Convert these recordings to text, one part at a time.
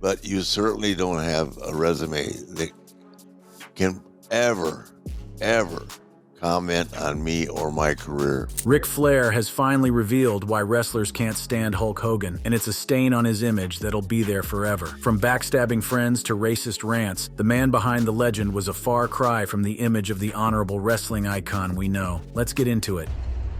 but you certainly don't have a resume that can ever comment on me or my career. Ric Flair has finally revealed why wrestlers can't stand Hulk Hogan, and it's a stain on his image that'll be there forever. From backstabbing friends to racist rants, the man behind the legend was a far cry from the image of the honorable wrestling icon we know. Let's get into it.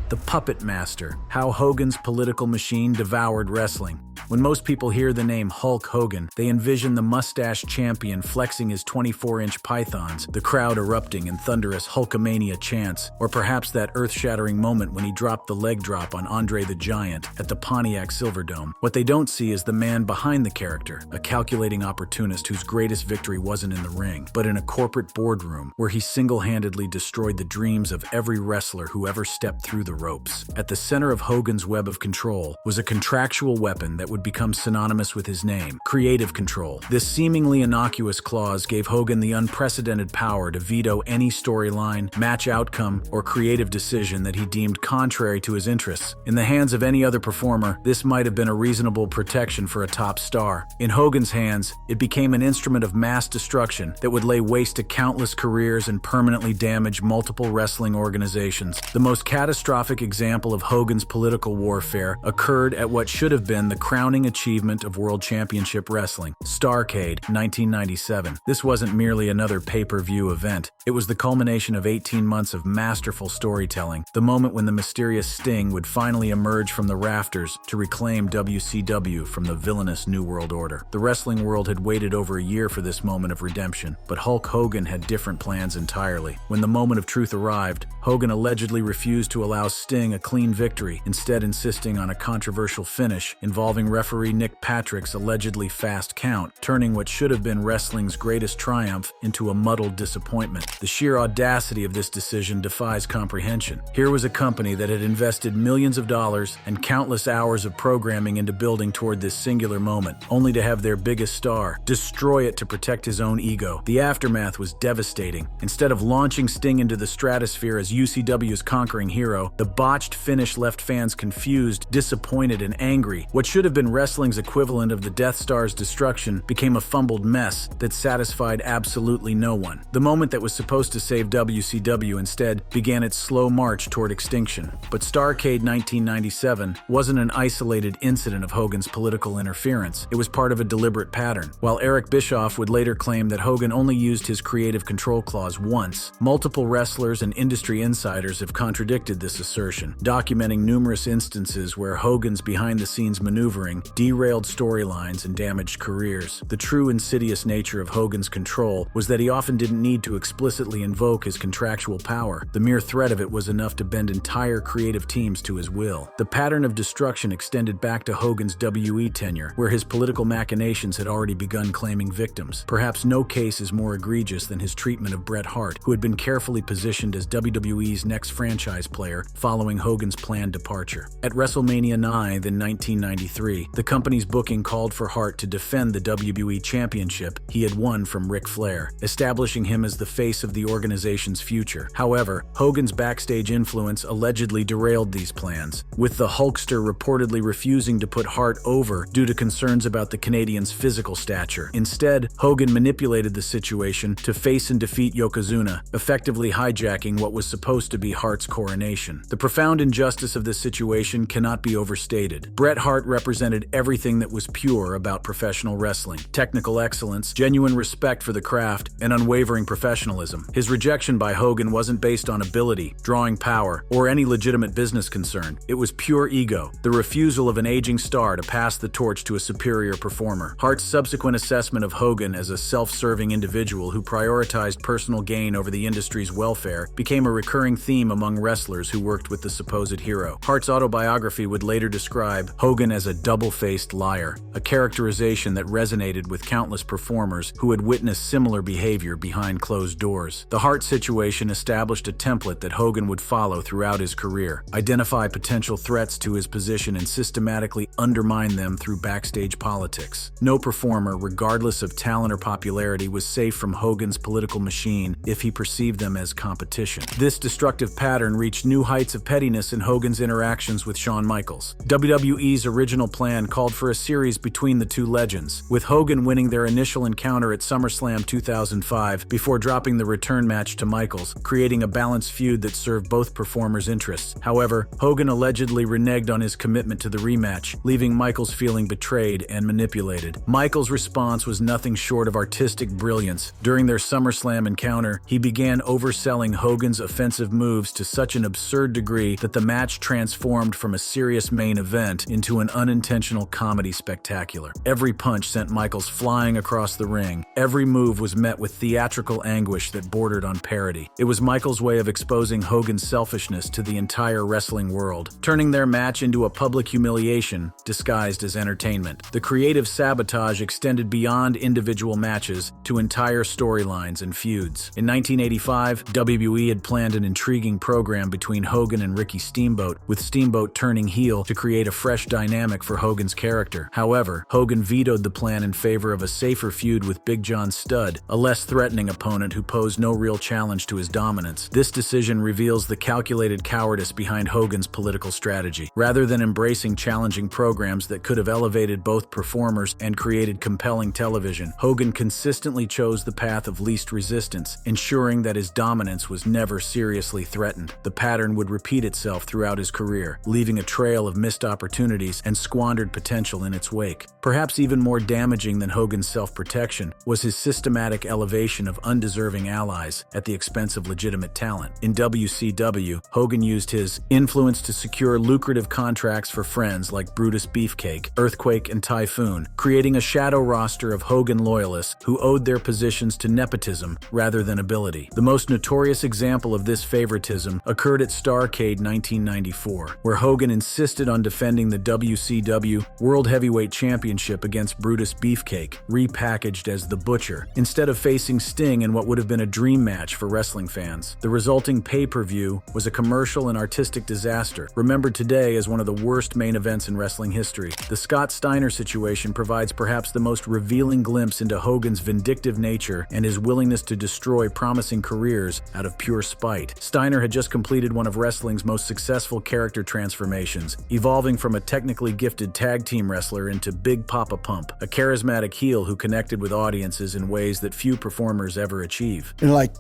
The Puppet Master, how Hogan's political machine devoured wrestling. When most people hear the name Hulk Hogan, they envision the mustache champion flexing his 24-inch pythons, the crowd erupting in thunderous Hulkamania chants, or perhaps that earth-shattering moment when he dropped the leg drop on Andre the Giant at the Pontiac Silverdome. What they don't see is the man behind the character, a calculating opportunist whose greatest victory wasn't in the ring, but in a corporate boardroom where he single-handedly destroyed the dreams of every wrestler who ever stepped through the ropes. At the center of Hogan's web of control was a contractual weapon that would become synonymous with his name: creative control. This seemingly innocuous clause gave Hogan the unprecedented power to veto any storyline, match outcome, or creative decision that he deemed contrary to his interests. In the hands of any other performer, this might have been a reasonable protection for a top star. In Hogan's hands, it became an instrument of mass destruction that would lay waste to countless careers and permanently damage multiple wrestling organizations. The most catastrophic example of Hogan's political warfare occurred at what should have been the crowning achievement of World Championship Wrestling, Starcade, 1997. This wasn't merely another pay-per-view event. It was the culmination of 18 months of masterful storytelling, the moment when the mysterious Sting would finally emerge from the rafters to reclaim WCW from the villainous New World Order. The wrestling world had waited over a year for this moment of redemption, but Hulk Hogan had different plans entirely. When the moment of truth arrived, Hogan allegedly refused to allow Sting a clean victory, instead insisting on a controversial finish involving referee Nick Patrick's allegedly fast count, turning what should have been wrestling's greatest triumph into a muddled disappointment. The sheer audacity of this decision defies comprehension. Here was a company that had invested millions of dollars and countless hours of programming into building toward this singular moment, only to have their biggest star destroy it to protect his own ego. The aftermath was devastating. Instead of launching Sting into the stratosphere as UCW's conquering hero, the botched finish left fans confused, disappointed, and angry. What should have been wrestling's equivalent of the Death Star's destruction became a fumbled mess that satisfied absolutely no one. The moment that was supposed to save WCW instead began its slow march toward extinction. But Starcade 1997 wasn't an isolated incident of Hogan's political interference. It was part of a deliberate pattern. While Eric Bischoff would later claim that Hogan only used his creative control clause once, multiple wrestlers and industry insiders have contradicted this assertion, documenting numerous instances where Hogan's behind-the-scenes maneuvering derailed storylines and damaged careers. The true insidious nature of Hogan's control was that he often didn't need to explicitly invoke his contractual power. The mere threat of it was enough to bend entire creative teams to his will. The pattern of destruction extended back to Hogan's WE tenure, where his political machinations had already begun claiming victims. Perhaps no case is more egregious than his treatment of Bret Hart, who had been carefully positioned as WWE's next franchise player following Hogan's planned departure. At WrestleMania 9 in 1993, the company's booking called for Hart to defend the WWE Championship he had won from Ric Flair, establishing him as the face of the organization's future. However, Hogan's backstage influence allegedly derailed these plans, with the Hulkster reportedly refusing to put Hart over due to concerns about the Canadian's physical stature. Instead, Hogan manipulated the situation to face and defeat Yokozuna, effectively hijacking what was supposed to be Hart's coronation. The profound injustice of this situation cannot be overstated. Bret Hart represented everything that was pure about professional wrestling: technical excellence, genuine respect for the craft, and unwavering professionalism. His rejection by Hogan wasn't based on ability, drawing power, or any legitimate business concern. It was pure ego, the refusal of an aging star to pass the torch to a superior performer. Hart's subsequent assessment of Hogan as a self-serving individual who prioritized personal gain over the industry's welfare became a recurring theme among wrestlers who worked with the supposed hero. Hart's autobiography would later describe Hogan as a double-faced liar, a characterization that resonated with countless performers who had witnessed similar behavior behind closed doors. doors. The Hart situation established a template that Hogan would follow throughout his career: identify potential threats to his position and systematically undermine them through backstage politics. No performer, regardless of talent or popularity, was safe from Hogan's political machine if he perceived them as competition. This destructive pattern reached new heights of pettiness in Hogan's interactions with Shawn Michaels. WWE's original plan called for a series between the two legends, with Hogan winning their initial encounter at SummerSlam 2005 before dropping the return match to Michaels, creating a balanced feud that served both performers' interests. However, Hogan allegedly reneged on his commitment to the rematch, leaving Michaels feeling betrayed and manipulated. Michaels' response was nothing short of artistic brilliance. During their SummerSlam encounter, he began overselling Hogan's offensive moves to such an absurd degree that the match transformed from a serious main event into an unintentional comedy spectacular. Every punch sent Michaels flying across the ring. Every move was met with theatrical anguish that bordered on parody. It was Michaels' way of exposing Hogan's selfishness to the entire wrestling world, turning their match into a public humiliation disguised as entertainment. The creative sabotage extended beyond individual matches to entire storylines and feuds. In 1985, WWE had planned an intriguing program between Hogan and Ricky Steamboat, with Steamboat turning heel to create a fresh dynamic for Hogan's character. However, Hogan vetoed the plan in favor of a safer feud with Big John Studd, a less threatening opponent who posed no real challenge to his dominance. This decision reveals the calculated cowardice behind Hogan's political strategy. Rather than embracing challenging programs that could have elevated both performers and created compelling television, Hogan consistently chose the path of least resistance, ensuring that his dominance was never seriously threatened. The pattern would repeat itself throughout his career, leaving a trail of missed opportunities and squandered potential in its wake. Perhaps even more damaging than Hogan's self-protection was his systematic elevation of undeserving allies at the expense of legitimate talent. In WCW, Hogan used his influence to secure lucrative contracts for friends like Brutus Beefcake, Earthquake, and Typhoon, creating a shadow roster of Hogan loyalists who owed their positions to nepotism rather than ability. The most notorious example of this favoritism occurred at Starcade 1994, where Hogan insisted on defending the WCW World Heavyweight Championship against Brutus Beefcake, repackaged as The Butcher, instead of facing Sting in what would have been a dream match for wrestling fans. The resulting pay-per-view was a commercial and artistic disaster, remembered today as one of the worst main events in wrestling history. The Scott Steiner situation provides perhaps the most revealing glimpse into Hogan's vindictive nature and his willingness to destroy promising careers out of pure spite. Steiner had just completed one of wrestling's most successful character transformations, evolving from a technically gifted tag team wrestler into Big Papa Pump, a charismatic heel who connected with audiences in ways that few performers ever achieve. And like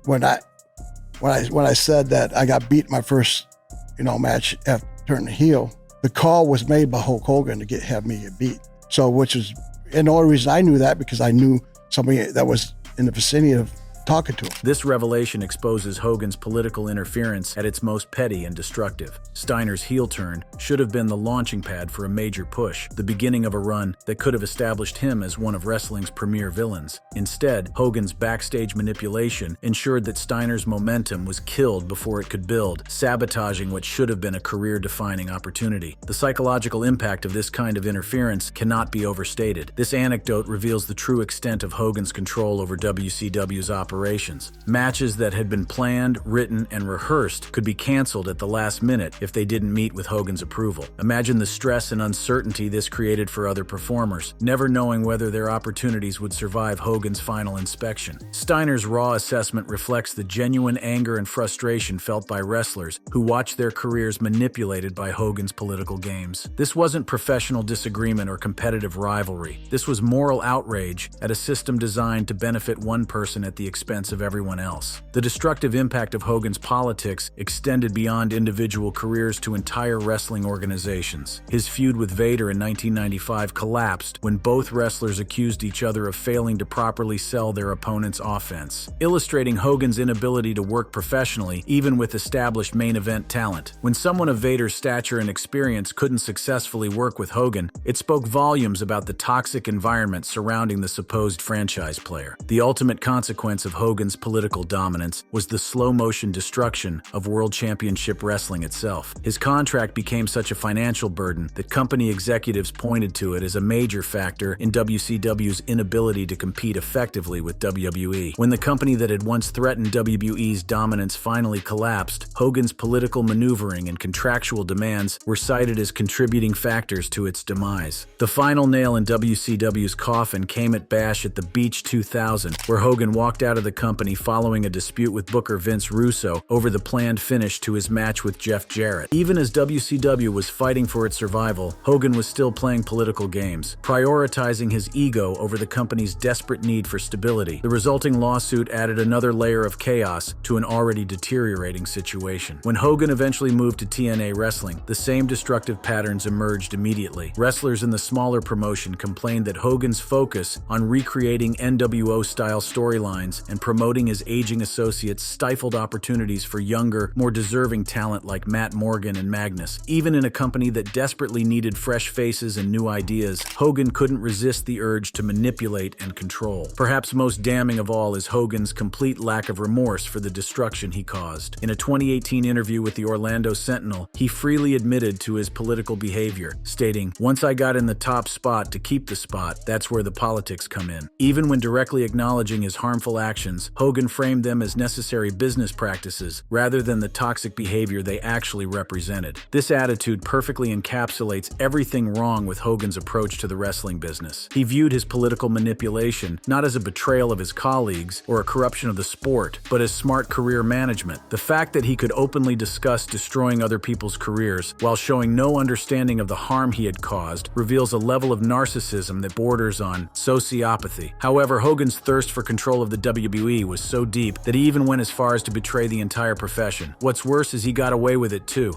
when I said that I got beat my first match after turning heel, the call was made by Hulk Hogan to have me get beat. So and the only reason I knew that because I knew somebody that was in the vicinity of talking to him. This revelation exposes Hogan's political interference at its most petty and destructive. Steiner's heel turn should have been the launching pad for a major push, the beginning of a run that could have established him as one of wrestling's premier villains. Instead, Hogan's backstage manipulation ensured that Steiner's momentum was killed before it could build, sabotaging what should have been a career-defining opportunity. The psychological impact of this kind of interference cannot be overstated. This anecdote reveals the true extent of Hogan's control over WCW's operations. Matches that had been planned, written, and rehearsed could be canceled at the last minute if they didn't meet with Hogan's approval. Imagine the stress and uncertainty this created for other performers, never knowing whether their opportunities would survive Hogan's final inspection. Steiner's raw assessment reflects the genuine anger and frustration felt by wrestlers who watched their careers manipulated by Hogan's political games. This wasn't professional disagreement or competitive rivalry. This was moral outrage at a system designed to benefit one person at the expense of everyone else. The destructive impact of Hogan's politics extended beyond individual careers to entire wrestling organizations. His feud with Vader in 1995 collapsed when both wrestlers accused each other of failing to properly sell their opponent's offense, illustrating Hogan's inability to work professionally even with established main event talent. When someone of Vader's stature and experience couldn't successfully work with Hogan, it spoke volumes about the toxic environment surrounding the supposed franchise player. The ultimate consequence of of Hogan's political dominance was the slow-motion destruction of World Championship Wrestling itself. His contract became such a financial burden that company executives pointed to it as a major factor in WCW's inability to compete effectively with WWE. When the company that had once threatened WWE's dominance finally collapsed, Hogan's political maneuvering and contractual demands were cited as contributing factors to its demise. The final nail in WCW's coffin came at Bash at the Beach 2000, where Hogan walked out of the company following a dispute with Booker Vince Russo over the planned finish to his match with Jeff Jarrett. Even as WCW was fighting for its survival, Hogan was still playing political games, prioritizing his ego over the company's desperate need for stability. The resulting lawsuit added another layer of chaos to an already deteriorating situation. When Hogan eventually moved to TNA Wrestling, the same destructive patterns emerged immediately. Wrestlers in the smaller promotion complained that Hogan's focus on recreating NWO-style storylines and promoting his aging associates stifled opportunities for younger, more deserving talent like Matt Morgan and Magnus. Even in a company that desperately needed fresh faces and new ideas, Hogan couldn't resist the urge to manipulate and control. Perhaps most damning of all is Hogan's complete lack of remorse for the destruction he caused. In a 2018 interview with the Orlando Sentinel, he freely admitted to his political behavior, stating, "Once I got in the top spot to keep the spot, that's where the politics come in." Even when directly acknowledging his harmful actions, Hogan framed them as necessary business practices rather than the toxic behavior they actually represented. This attitude perfectly encapsulates everything wrong with Hogan's approach to the wrestling business. He viewed his political manipulation not as a betrayal of his colleagues or a corruption of the sport, but as smart career management. The fact that he could openly discuss destroying other people's careers while showing no understanding of the harm he had caused reveals a level of narcissism that borders on sociopathy. However, Hogan's thirst for control of the WWE was so deep that he even went as far as to betray the entire profession. What's worse is he got away with it too.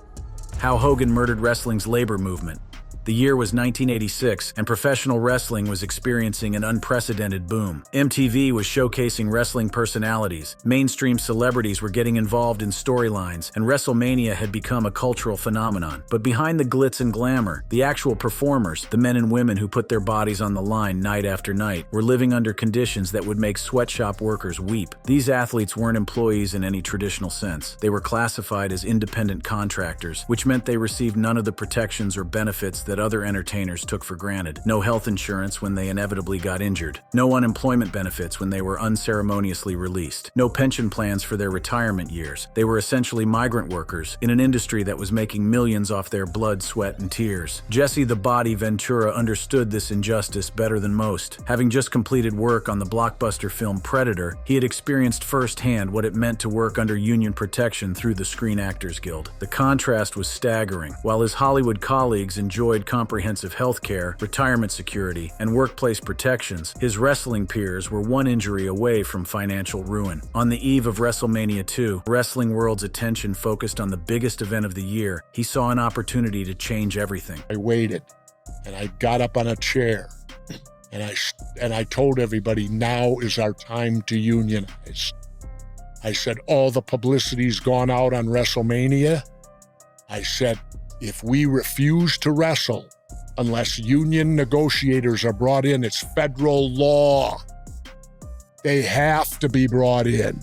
How Hogan murdered wrestling's labor movement. The year was 1986, and professional wrestling was experiencing an unprecedented boom. MTV was showcasing wrestling personalities, mainstream celebrities were getting involved in storylines, and WrestleMania had become a cultural phenomenon. But behind the glitz and glamour, the actual performers, the men and women who put their bodies on the line night after night, were living under conditions that would make sweatshop workers weep. These athletes weren't employees in any traditional sense. They were classified as independent contractors, which meant they received none of the protections or benefits that other entertainers took for granted. No health insurance when they inevitably got injured. No unemployment benefits when they were unceremoniously released. No pension plans for their retirement years. They were essentially migrant workers in an industry that was making millions off their blood, sweat, and tears. Jesse the Body Ventura understood this injustice better than most. Having just completed work on the blockbuster film Predator, he had experienced firsthand what it meant to work under union protection through the Screen Actors Guild. The contrast was staggering. While his Hollywood colleagues enjoyed comprehensive health care, retirement security, and workplace protections, his wrestling peers were one injury away from financial ruin. On the eve of WrestleMania 2, wrestling world's attention focused on the biggest event of the year. He saw an opportunity to change everything. I waited, and I got up on a chair, and I told everybody, now is our time to unionize. I said, all the publicity's gone out on WrestleMania. I said, if we refuse to wrestle unless union negotiators are brought in, it's federal law. They have to be brought in.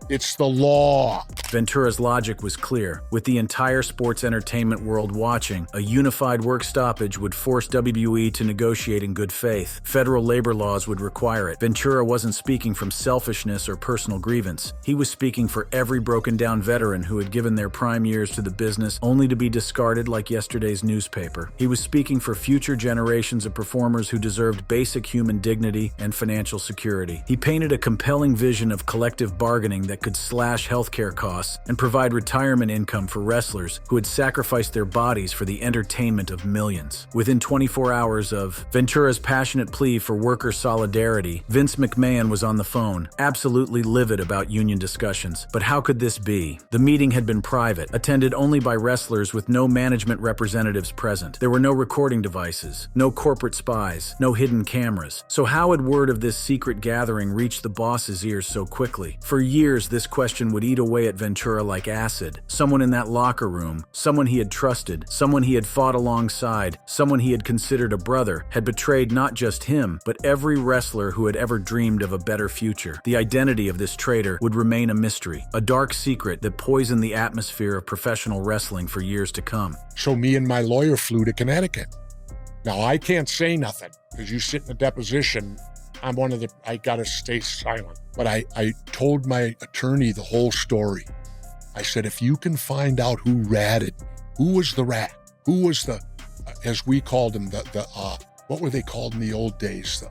It's the law. Ventura's logic was clear. With the entire sports entertainment world watching, a unified work stoppage would force WWE to negotiate in good faith. Federal labor laws would require it. Ventura wasn't speaking from selfishness or personal grievance. He was speaking for every broken-down veteran who had given their prime years to the business only to be discarded like yesterday's newspaper. He was speaking for future generations of performers who deserved basic human dignity and financial security. He painted a compelling vision of collective bargaining that could slash healthcare costs and provide retirement income for wrestlers who had sacrificed their bodies for the entertainment of millions. Within 24 hours of Ventura's passionate plea for worker solidarity, Vince McMahon was on the phone, absolutely livid about union discussions. But how could this be? The meeting had been private, attended only by wrestlers with no management representatives present. There were no recording devices, no corporate spies, no hidden cameras. So how had word of this secret gathering reached the boss's ears so quickly? For years, this question would eat away at Ventura like acid. Someone in that locker room, someone he had trusted, someone he had fought alongside, someone he had considered a brother, had betrayed not just him, but every wrestler who had ever dreamed of a better future. The identity of this traitor would remain a mystery, a dark secret that poisoned the atmosphere of professional wrestling for years to come. So me and my lawyer flew to Connecticut. Now, I can't say nothing because you sit in a deposition. I gotta stay silent. But I told my attorney the whole story. I said, if you can find out who ratted me, who was the rat, who was the, as we called him, what were they called in the old days?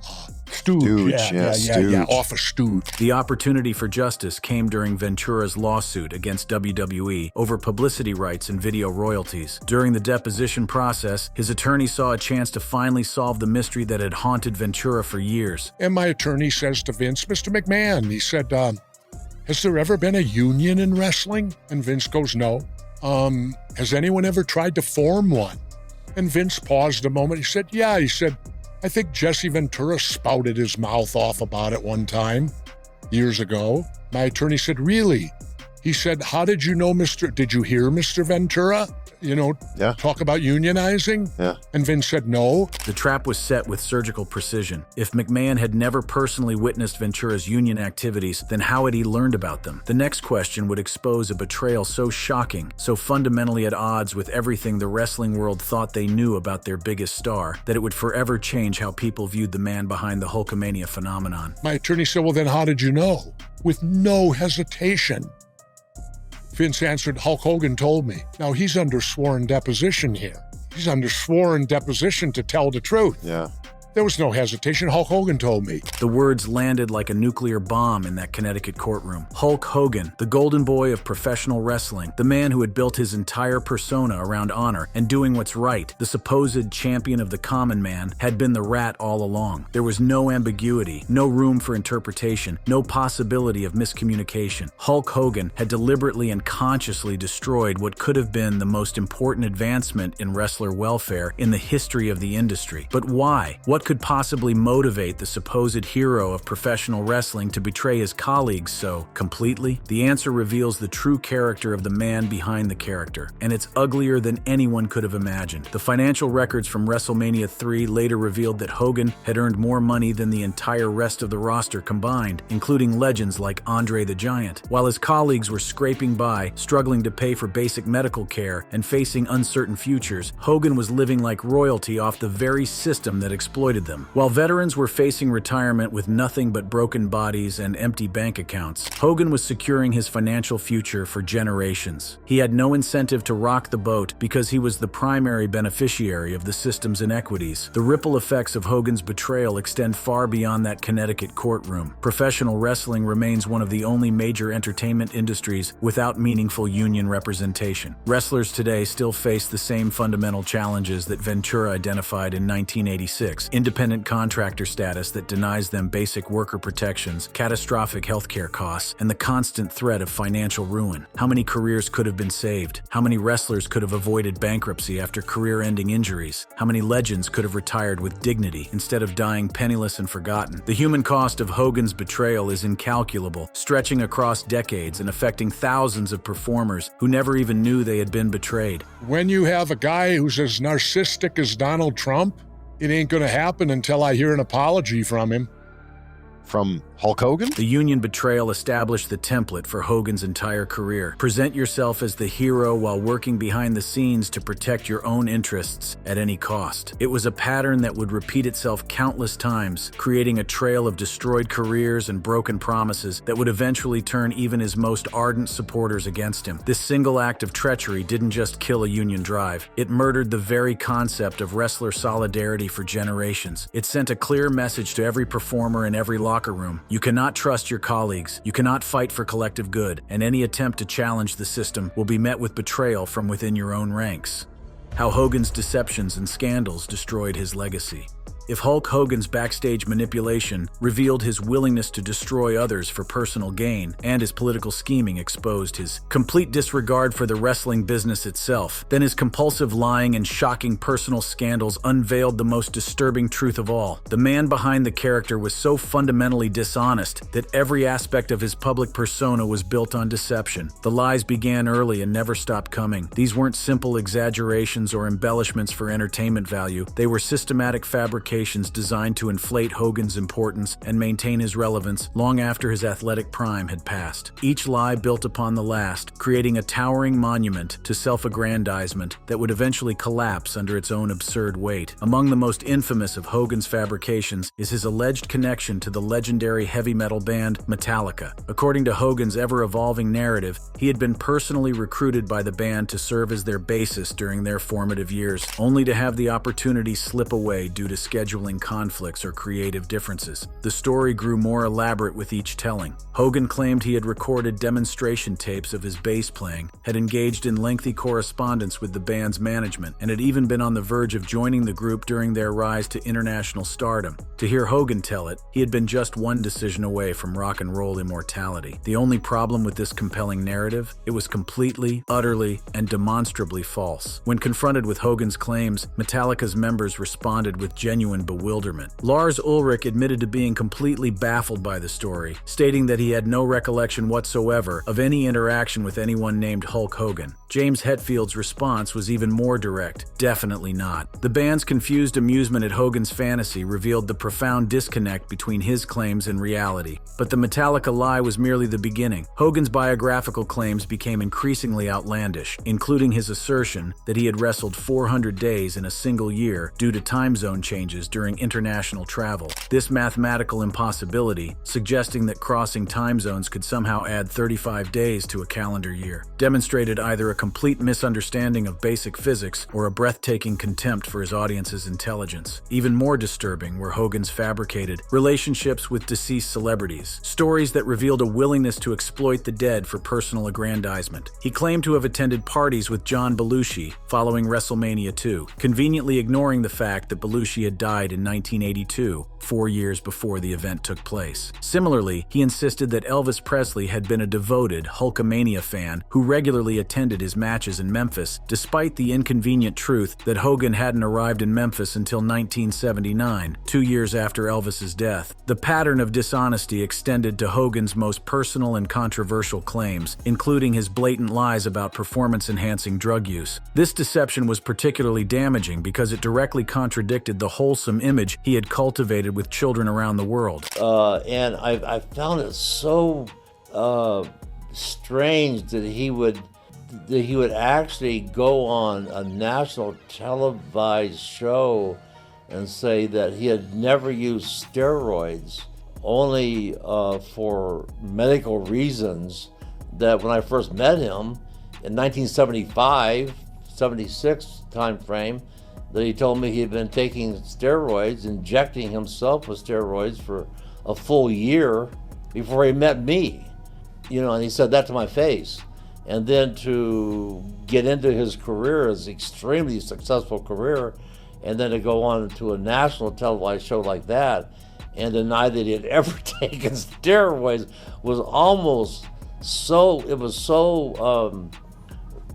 Stooge. Yeah, off a stooge. The opportunity for justice came during Ventura's lawsuit against WWE over publicity rights and video royalties. During the deposition process, his attorney saw a chance to finally solve the mystery that had haunted Ventura for years. And my attorney says to Vince, Mr. McMahon, he said, has there ever been a union in wrestling? And Vince goes, no. Has anyone ever tried to form one? And Vince paused a moment. He said, yeah. He said, I think Jesse Ventura spouted his mouth off about it one time, years ago. My attorney said, really? He said, how did you know did you hear Mr. Ventura? Talk about unionizing? Yeah. And Vince said, no. The trap was set with surgical precision. If McMahon had never personally witnessed Ventura's union activities, then how had he learned about them? The next question would expose a betrayal so shocking, so fundamentally at odds with everything the wrestling world thought they knew about their biggest star, that it would forever change how people viewed the man behind the Hulkamania phenomenon. My attorney said, well, then how did you know? With no hesitation. Vince answered, Hulk Hogan told me. Now, he's under sworn deposition here. He's under sworn deposition to tell the truth. Yeah. There was no hesitation. Hulk Hogan told me. The words landed like a nuclear bomb in that Connecticut courtroom. Hulk Hogan, the golden boy of professional wrestling, the man who had built his entire persona around honor and doing what's right, the supposed champion of the common man, had been the rat all along. There was no ambiguity, no room for interpretation, no possibility of miscommunication. Hulk Hogan had deliberately and consciously destroyed what could have been the most important advancement in wrestler welfare in the history of the industry. But why? What could possibly motivate the supposed hero of professional wrestling to betray his colleagues so completely? The answer reveals the true character of the man behind the character, and it's uglier than anyone could have imagined. The financial records from WrestleMania 3 later revealed that Hogan had earned more money than the entire rest of the roster combined, including legends like Andre the Giant. While his colleagues were scraping by, struggling to pay for basic medical care, and facing uncertain futures, Hogan was living like royalty off the very system that exploited them. While veterans were facing retirement with nothing but broken bodies and empty bank accounts, Hogan was securing his financial future for generations. He had no incentive to rock the boat because he was the primary beneficiary of the system's inequities. The ripple effects of Hogan's betrayal extend far beyond that Connecticut courtroom. Professional wrestling remains one of the only major entertainment industries without meaningful union representation. Wrestlers today still face the same fundamental challenges that Ventura identified in 1986. Independent contractor status that denies them basic worker protections, catastrophic healthcare costs, and the constant threat of financial ruin. How many careers could have been saved? How many wrestlers could have avoided bankruptcy after career-ending injuries? How many legends could have retired with dignity instead of dying penniless and forgotten? The human cost of Hogan's betrayal is incalculable, stretching across decades and affecting thousands of performers who never even knew they had been betrayed. When you have a guy who's as narcissistic as Donald Trump, it ain't gonna happen until I hear an apology from him. From Hulk Hogan? The union betrayal established the template for Hogan's entire career. Present yourself as the hero while working behind the scenes to protect your own interests at any cost. It was a pattern that would repeat itself countless times, creating a trail of destroyed careers and broken promises that would eventually turn even his most ardent supporters against him. This single act of treachery didn't just kill a union drive. It murdered the very concept of wrestler solidarity for generations. It sent a clear message to every performer in every locker room. You cannot trust your colleagues, you cannot fight for collective good, and any attempt to challenge the system will be met with betrayal from within your own ranks. How Hogan's deceptions and scandals destroyed his legacy. If Hulk Hogan's backstage manipulation revealed his willingness to destroy others for personal gain, and his political scheming exposed his complete disregard for the wrestling business itself, then his compulsive lying and shocking personal scandals unveiled the most disturbing truth of all. The man behind the character was so fundamentally dishonest that every aspect of his public persona was built on deception. The lies began early and never stopped coming. These weren't simple exaggerations or embellishments for entertainment value. They were systematic fabrications designed to inflate Hogan's importance and maintain his relevance long after his athletic prime had passed. Each lie built upon the last, creating a towering monument to self-aggrandizement that would eventually collapse under its own absurd weight. Among the most infamous of Hogan's fabrications is his alleged connection to the legendary heavy metal band Metallica. According to Hogan's ever-evolving narrative, he had been personally recruited by the band to serve as their bassist during their formative years, only to have the opportunity slip away due to scheduling conflicts or creative differences. The story grew more elaborate with each telling. Hogan claimed he had recorded demonstration tapes of his bass playing, had engaged in lengthy correspondence with the band's management, and had even been on the verge of joining the group during their rise to international stardom. To hear Hogan tell it, he had been just one decision away from rock and roll immortality. The only problem with this compelling narrative, it was completely, utterly, and demonstrably false. When confronted with Hogan's claims, Metallica's members responded with genuine bewilderment. Lars Ulrich admitted to being completely baffled by the story, stating that he had no recollection whatsoever of any interaction with anyone named Hulk Hogan. James Hetfield's response was even more direct: definitely not. The band's confused amusement at Hogan's fantasy revealed the profound disconnect between his claims and reality. But the Metallica lie was merely the beginning. Hogan's biographical claims became increasingly outlandish, including his assertion that he had wrestled 400 days in a single year due to time zone changes during international travel. This mathematical impossibility, suggesting that crossing time zones could somehow add 35 days to a calendar year, demonstrated either a complete misunderstanding of basic physics or a breathtaking contempt for his audience's intelligence. Even more disturbing were Hogan's fabricated relationships with deceased celebrities, stories that revealed a willingness to exploit the dead for personal aggrandizement. He claimed to have attended parties with John Belushi following WrestleMania 2, conveniently ignoring the fact that Belushi had died in 1982, 4 years before the event took place. Similarly, he insisted that Elvis Presley had been a devoted Hulkamania fan who regularly attended his matches in Memphis, despite the inconvenient truth that Hogan hadn't arrived in Memphis until 1979, 2 years after Elvis's death. The pattern of dishonesty extended to Hogan's most personal and controversial claims, including his blatant lies about performance-enhancing drug use. This deception was particularly damaging because it directly contradicted the wholesome image he had cultivated with children around the world. And I found it so strange that he would actually go on a national televised show and say that he had never used steroids, only for medical reasons. That when I first met him in 1975, 76 time frame, that he told me he had been taking steroids, injecting himself with steroids for a full year before he met me. And he said that to my face. And then to get into his career, his extremely successful career, and then to go on to a national televised show like that and deny that he had ever taken steroids was almost so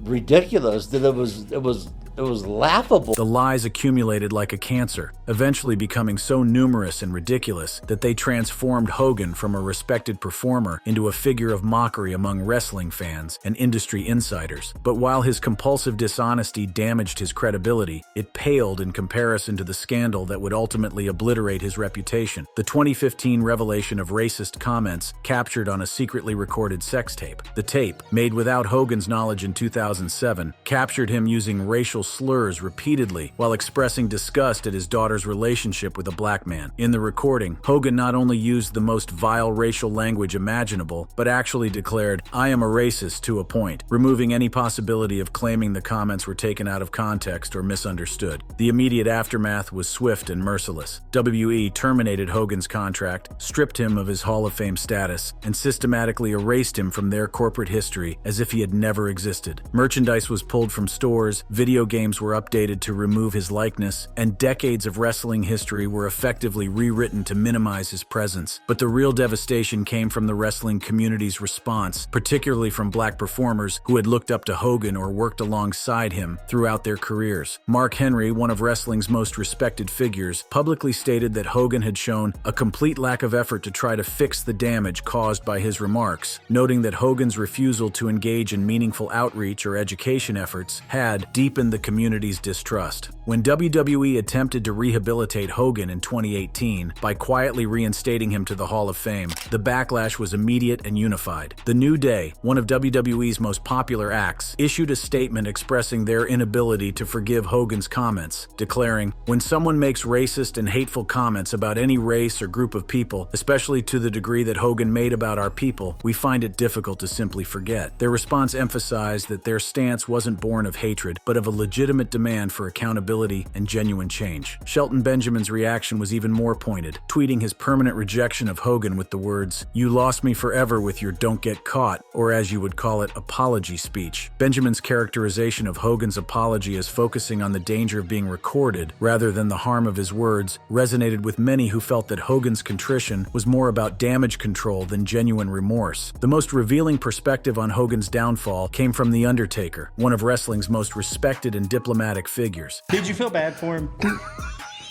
ridiculous that it was laughable. The lies accumulated like a cancer, eventually becoming so numerous and ridiculous that they transformed Hogan from a respected performer into a figure of mockery among wrestling fans and industry insiders. But while his compulsive dishonesty damaged his credibility, it paled in comparison to the scandal that would ultimately obliterate his reputation: the 2015 revelation of racist comments captured on a secretly recorded sex tape. The tape, made without Hogan's knowledge in 2007, captured him using racial slurs repeatedly while expressing disgust at his daughter's relationship with a black man. In the recording, Hogan not only used the most vile racial language imaginable, but actually declared, "I am a racist," to a point, removing any possibility of claiming the comments were taken out of context or misunderstood. The immediate aftermath was swift and merciless. WWE terminated Hogan's contract, stripped him of his Hall of Fame status, and systematically erased him from their corporate history as if he had never existed. Merchandise was pulled from stores, video games were updated to remove his likeness, and decades of wrestling history were effectively rewritten to minimize his presence. But the real devastation came from the wrestling community's response, particularly from black performers who had looked up to Hogan or worked alongside him throughout their careers. Mark Henry, one of wrestling's most respected figures, publicly stated that Hogan had shown a complete lack of effort to try to fix the damage caused by his remarks, noting that Hogan's refusal to engage in meaningful outreach or education efforts had deepened the community's distrust. When WWE attempted to rehabilitate Hogan in 2018 by quietly reinstating him to the Hall of Fame, the backlash was immediate and unified. The New Day, one of WWE's most popular acts, issued a statement expressing their inability to forgive Hogan's comments, declaring, "When someone makes racist and hateful comments about any race or group of people, especially to the degree that Hogan made about our people, we find it difficult to simply forget." Their response emphasized that their stance wasn't born of hatred, but of a legitimate demand for accountability and genuine change. Shelton Benjamin's reaction was even more pointed, tweeting his permanent rejection of Hogan with the words, "You lost me forever with your don't get caught," or as you would call it, apology speech. Benjamin's characterization of Hogan's apology as focusing on the danger of being recorded rather than the harm of his words resonated with many who felt that Hogan's contrition was more about damage control than genuine remorse. The most revealing perspective on Hogan's downfall came from The Undertaker, one of wrestling's most respected and diplomatic figures. Did you feel bad for him?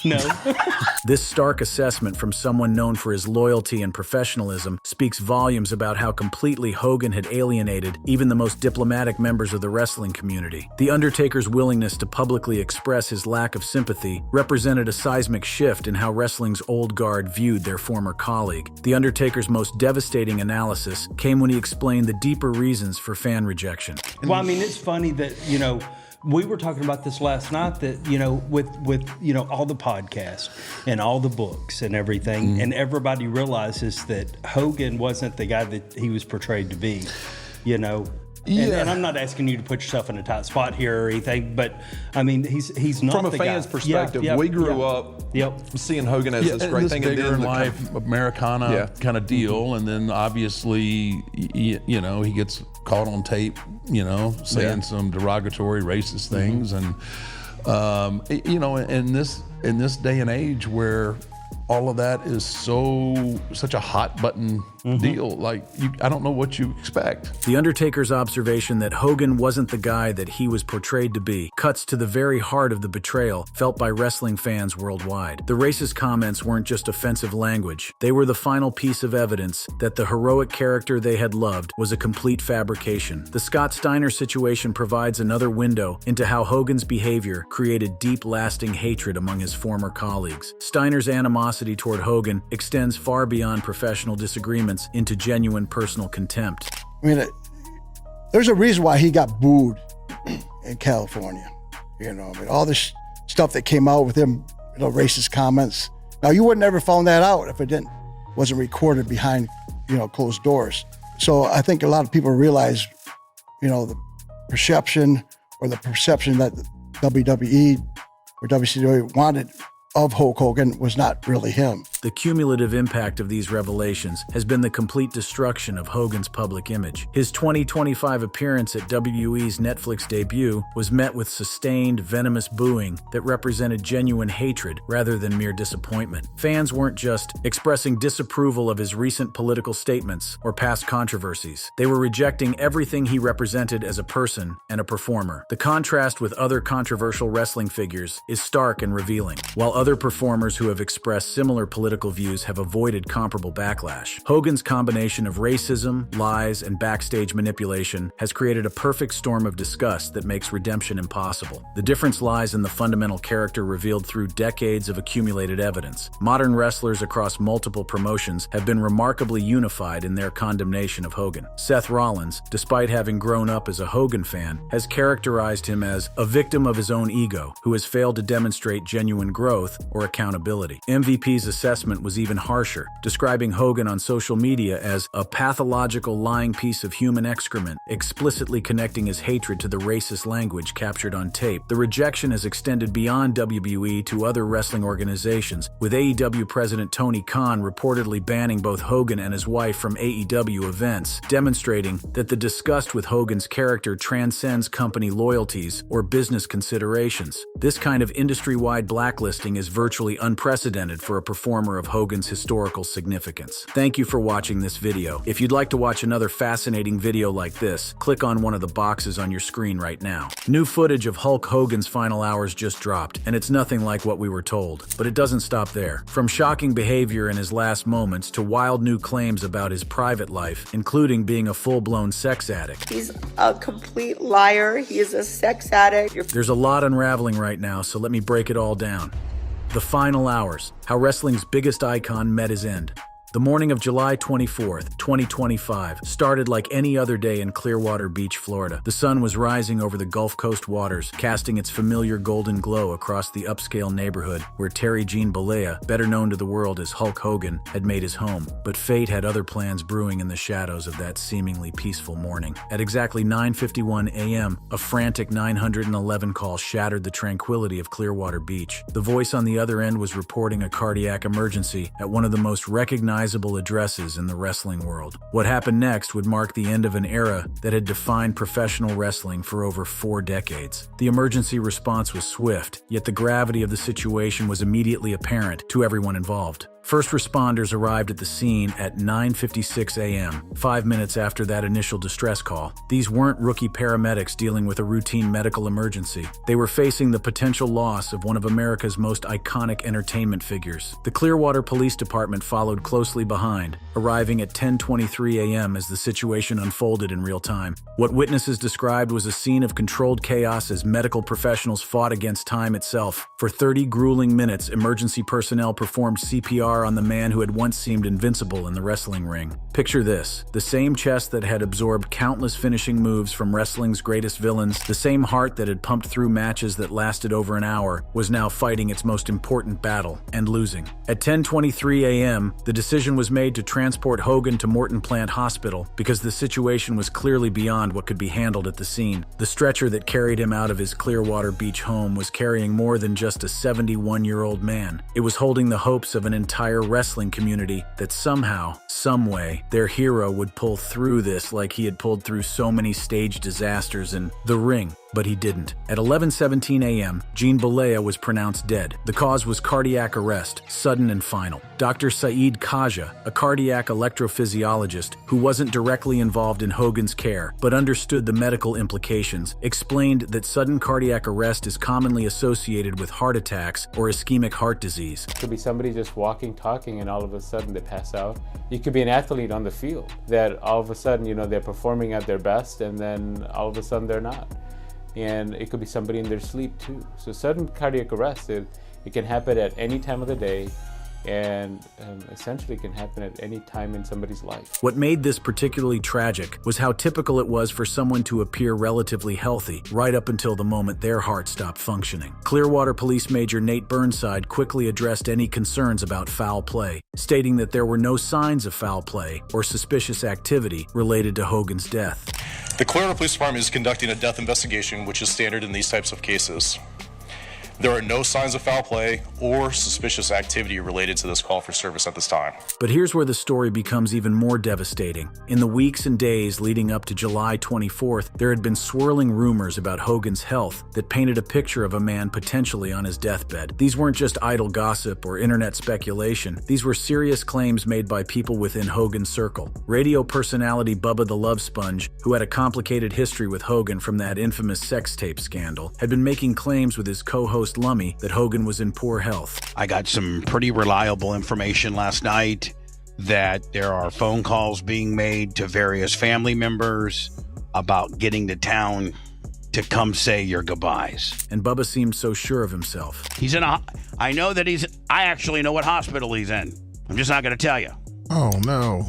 No. This stark assessment from someone known for his loyalty and professionalism speaks volumes about how completely Hogan had alienated even the most diplomatic members of the wrestling community. The Undertaker's willingness to publicly express his lack of sympathy represented a seismic shift in how wrestling's old guard viewed their former colleague. The Undertaker's most devastating analysis came when he explained the deeper reasons for fan rejection. Well, I mean, it's funny that, we were talking about this last night that, with all the podcasts and all the books and everything, and everybody realizes that Hogan wasn't the guy that he was portrayed to be, And I'm not asking you to put yourself in a tight spot here or anything, but I mean, he's not from a the fan's guy. perspective. We grew up seeing Hogan as this great thing, bigger and then in life Americana kind of deal, and then obviously, he gets caught on tape, saying some derogatory, racist things, and in this day and age where all of that is such a hot button deal. I don't know what you expect. The Undertaker's observation that Hogan wasn't the guy that he was portrayed to be cuts to the very heart of the betrayal felt by wrestling fans worldwide. The racist comments weren't just offensive language. They were the final piece of evidence that the heroic character they had loved was a complete fabrication. The Scott Steiner situation provides another window into how Hogan's behavior created deep, lasting hatred among his former colleagues. Steiner's animosity toward Hogan extends far beyond professional disagreements into genuine personal contempt. I mean, there's a reason why he got booed in California. All this stuff that came out with him, racist comments. Now, you would never found that out if it wasn't recorded behind, closed doors. So I think a lot of people realize, the perception that WWE or WCW wanted of Hulk Hogan was not really him. The cumulative impact of these revelations has been the complete destruction of Hogan's public image. His 2025 appearance at WWE's Netflix debut was met with sustained, venomous booing that represented genuine hatred rather than mere disappointment. Fans weren't just expressing disapproval of his recent political statements or past controversies. They were rejecting everything he represented as a person and a performer. The contrast with other controversial wrestling figures is stark and revealing. While other performers who have expressed similar political views have avoided comparable backlash, Hogan's combination of racism, lies, and backstage manipulation has created a perfect storm of disgust that makes redemption impossible. The difference lies in the fundamental character revealed through decades of accumulated evidence. Modern wrestlers across multiple promotions have been remarkably unified in their condemnation of Hogan. Seth Rollins, despite having grown up as a Hogan fan, has characterized him as a victim of his own ego who has failed to demonstrate genuine growth or accountability. MVP's assessment assessment was even harsher, describing Hogan on social media as a pathological lying piece of human excrement, explicitly connecting his hatred to the racist language captured on tape. The rejection has extended beyond WWE to other wrestling organizations, with AEW President Tony Khan reportedly banning both Hogan and his wife from AEW events, demonstrating that the disgust with Hogan's character transcends company loyalties or business considerations. This kind of industry-wide blacklisting is virtually unprecedented for a performer of Hogan's historical significance. Thank you for watching this video. If you'd like to watch another fascinating video like this, click on one of the boxes on your screen right now. New footage of Hulk Hogan's final hours just dropped, and it's nothing like what we were told. But it doesn't stop there. From shocking behavior in his last moments to wild new claims about his private life, including being a full-blown sex addict. He's a complete liar. He is a sex addict. There's a lot unraveling right now, so let me break it all down. The final hours, how wrestling's biggest icon met his end. The morning of July 24th, 2025, started like any other day in Clearwater Beach, Florida. The sun was rising over the Gulf Coast waters, casting its familiar golden glow across the upscale neighborhood where Terry Gene Bollea, better known to the world as Hulk Hogan, had made his home. But fate had other plans brewing in the shadows of that seemingly peaceful morning. At exactly 9:51 a.m., a frantic 911 call shattered the tranquility of Clearwater Beach. The voice on the other end was reporting a cardiac emergency at one of the most recognizable addresses in the wrestling world. What happened next would mark the end of an era that had defined professional wrestling for over 4 decades. The emergency response was swift, yet the gravity of the situation was immediately apparent to everyone involved. First responders arrived at the scene at 9:56 a.m., 5 minutes after that initial distress call. These weren't rookie paramedics dealing with a routine medical emergency. They were facing the potential loss of one of America's most iconic entertainment figures. The Clearwater Police Department followed closely behind, arriving at 10:23 a.m. as the situation unfolded in real time. What witnesses described was a scene of controlled chaos as medical professionals fought against time itself. For 30 grueling minutes, emergency personnel performed CPR on the man who had once seemed invincible in the wrestling ring. Picture this: the same chest that had absorbed countless finishing moves from wrestling's greatest villains, the same heart that had pumped through matches that lasted over an hour, was now fighting its most important battle and losing. At 10:23 a.m., the decision was made to transport Hogan to Morton Plant Hospital because the situation was clearly beyond what could be handled at the scene. The stretcher that carried him out of his Clearwater Beach home was carrying more than just a 71-year-old man. It was holding the hopes of an entire wrestling community that somehow, someway, their hero would pull through this like he had pulled through so many stage disasters in The Ring. But he didn't. At 11:17 a.m., Gene Bollea was pronounced dead. The cause was cardiac arrest, sudden and final. Dr. Saeed Khaja, a cardiac electrophysiologist who wasn't directly involved in Hogan's care but understood the medical implications, explained that sudden cardiac arrest is commonly associated with heart attacks or ischemic heart disease. It could be somebody just walking, talking, and all of a sudden they pass out. You could be an athlete on the field that all of a sudden, they're performing at their best and then all of a sudden they're not. And it could be somebody in their sleep too. So sudden cardiac arrest, it can happen at any time of the day, and essentially can happen at any time in somebody's life. What made this particularly tragic was how typical it was for someone to appear relatively healthy right up until the moment their heart stopped functioning. Clearwater Police Major Nate Burnside quickly addressed any concerns about foul play, stating that there were no signs of foul play or suspicious activity related to Hogan's death. The Clearwater Police Department is conducting a death investigation, which is standard in these types of cases. There are no signs of foul play or suspicious activity related to this call for service at this time. But here's where the story becomes even more devastating. In the weeks and days leading up to July 24th, there had been swirling rumors about Hogan's health that painted a picture of a man potentially on his deathbed. These weren't just idle gossip or internet speculation. These were serious claims made by people within Hogan's circle. Radio personality Bubba the Love Sponge, who had a complicated history with Hogan from that infamous sex tape scandal, had been making claims with his co-host Lummy that Hogan was in poor health. I got some pretty reliable information last night that there are phone calls being made to various family members about getting to town to come say your goodbyes. And Bubba seemed so sure of himself. I actually know what hospital he's in. I'm just not going to tell you. Oh, no.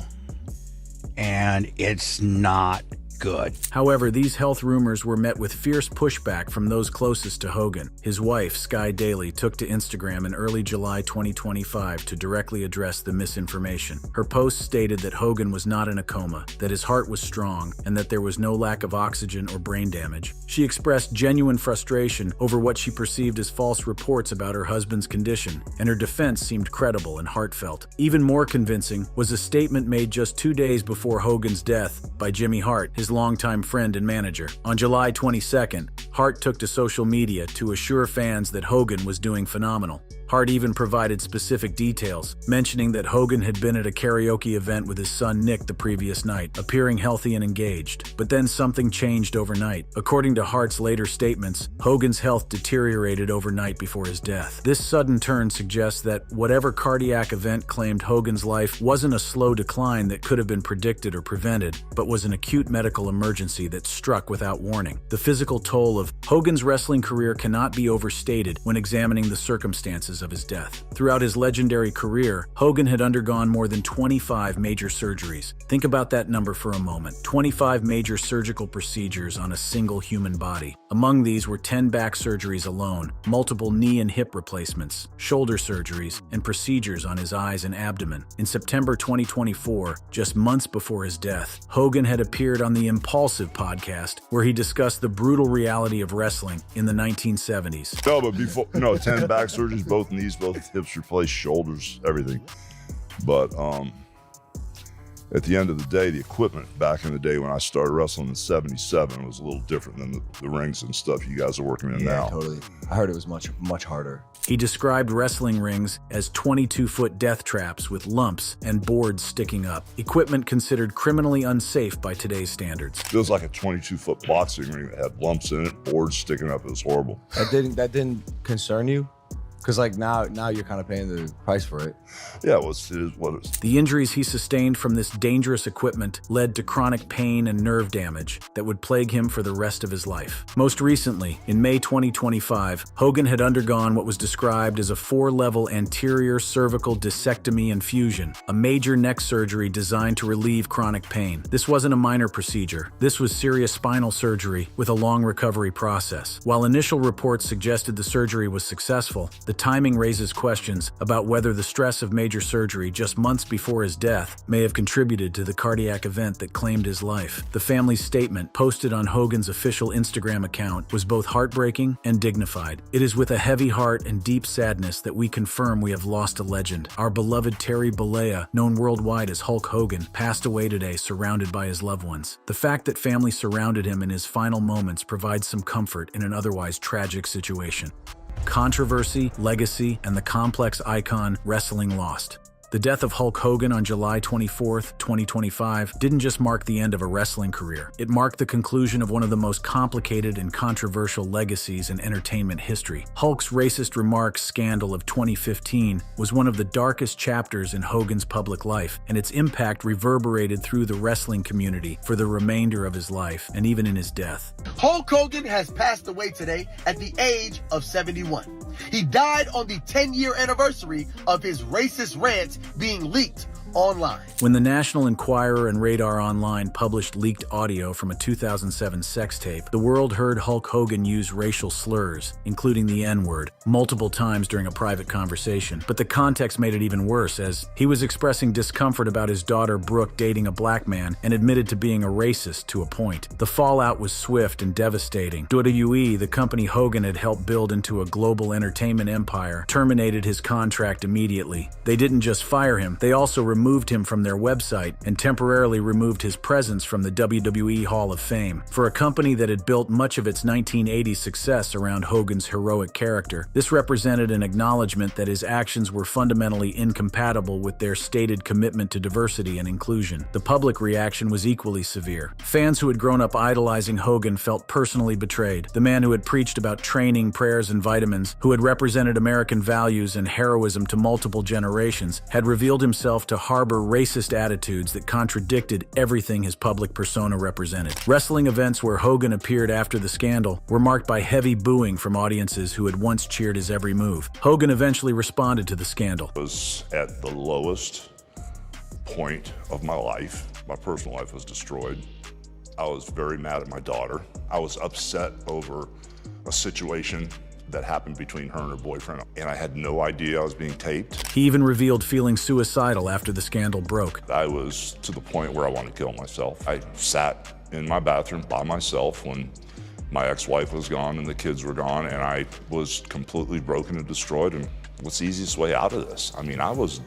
And it's not good. However, these health rumors were met with fierce pushback from those closest to Hogan. His wife, Sky Daly, took to Instagram in early July 2025 to directly address the misinformation. Her post stated that Hogan was not in a coma, that his heart was strong, and that there was no lack of oxygen or brain damage. She expressed genuine frustration over what she perceived as false reports about her husband's condition, and her defense seemed credible and heartfelt. Even more convincing was a statement made just 2 days before Hogan's death by Jimmy Hart, his longtime friend and manager. On July 22nd, Hart took to social media to assure fans that Hogan was doing phenomenal. Hart even provided specific details, mentioning that Hogan had been at a karaoke event with his son Nick the previous night, appearing healthy and engaged. But then something changed overnight. According to Hart's later statements, Hogan's health deteriorated overnight before his death. This sudden turn suggests that whatever cardiac event claimed Hogan's life wasn't a slow decline that could have been predicted or prevented, but was an acute medical emergency that struck without warning. The physical toll of Hogan's wrestling career cannot be overstated when examining the circumstances of his death. Throughout his legendary career, Hogan had undergone more than 25 major surgeries. Think about that number for a moment. 25 major surgical procedures on a single human body. Among these were 10 back surgeries alone, multiple knee and hip replacements, shoulder surgeries, and procedures on his eyes and abdomen. In September 2024, just months before his death, Hogan had appeared on the Impulsive podcast, where he discussed the brutal reality of wrestling in the 1970s. No, but before, 10 back surgeries, both knees, both hips replaced, shoulders, everything. But at the end of the day, the equipment back in the day when I started wrestling in '77 was a little different than the rings and stuff you guys are working in now. Yeah, totally. I heard it was much, much harder. He described wrestling rings as 22-foot death traps with lumps and boards sticking up, equipment considered criminally unsafe by today's standards. It was like a 22-foot boxing ring that had lumps in it, boards sticking up. It was horrible. That didn't concern you? Because now you're kind of paying the price for it. Yeah, well, it is what it is. The injuries he sustained from this dangerous equipment led to chronic pain and nerve damage that would plague him for the rest of his life. Most recently, in May 2025, Hogan had undergone what was described as a 4-level anterior cervical discectomy and fusion, a major neck surgery designed to relieve chronic pain. This wasn't a minor procedure. This was serious spinal surgery with a long recovery process. While initial reports suggested the surgery was successful, the timing raises questions about whether the stress of major surgery just months before his death may have contributed to the cardiac event that claimed his life. The family's statement, posted on Hogan's official Instagram account, was both heartbreaking and dignified. It is with a heavy heart and deep sadness that we confirm we have lost a legend. Our beloved Terry Bollea, known worldwide as Hulk Hogan, passed away today surrounded by his loved ones. The fact that family surrounded him in his final moments provides some comfort in an otherwise tragic situation. Controversy, legacy, and the complex icon wrestling lost. The death of Hulk Hogan on July 24, 2025, didn't just mark the end of a wrestling career. It marked the conclusion of one of the most complicated and controversial legacies in entertainment history. Hulk's racist remarks scandal of 2015 was one of the darkest chapters in Hogan's public life, and its impact reverberated through the wrestling community for the remainder of his life and even in his death. Hulk Hogan has passed away today at the age of 71. He died on the 10-year anniversary of his racist rants being leaked online. When the National Enquirer and Radar Online published leaked audio from a 2007 sex tape, the world heard Hulk Hogan use racial slurs, including the N-word, multiple times during a private conversation. But the context made it even worse, as he was expressing discomfort about his daughter Brooke dating a black man and admitted to being a racist to a point. The fallout was swift and devastating. WWE, the company Hogan had helped build into a global entertainment empire, terminated his contract immediately. They didn't just fire him, they also removed him from their website and temporarily removed his presence from the WWE Hall of Fame. For a company that had built much of its 1980s success around Hogan's heroic character, this represented an acknowledgement that his actions were fundamentally incompatible with their stated commitment to diversity and inclusion. The public reaction was equally severe. Fans who had grown up idolizing Hogan felt personally betrayed. The man who had preached about training, prayers, and vitamins, who had represented American values and heroism to multiple generations, had revealed himself to harbor racist attitudes that contradicted everything his public persona represented. Wrestling events where Hogan appeared after the scandal were marked by heavy booing from audiences who had once cheered his every move. Hogan eventually responded to the scandal. I was at the lowest point of my life. My personal life was destroyed. I was very mad at my daughter. I was upset over a situation that happened between her and her boyfriend, and I had no idea I was being taped. He even revealed feeling suicidal after the scandal broke. I was to the point where I wanted to kill myself. I sat in my bathroom by myself when my ex-wife was gone and the kids were gone, and I was completely broken and destroyed. And what's the easiest way out of this? I mean, I was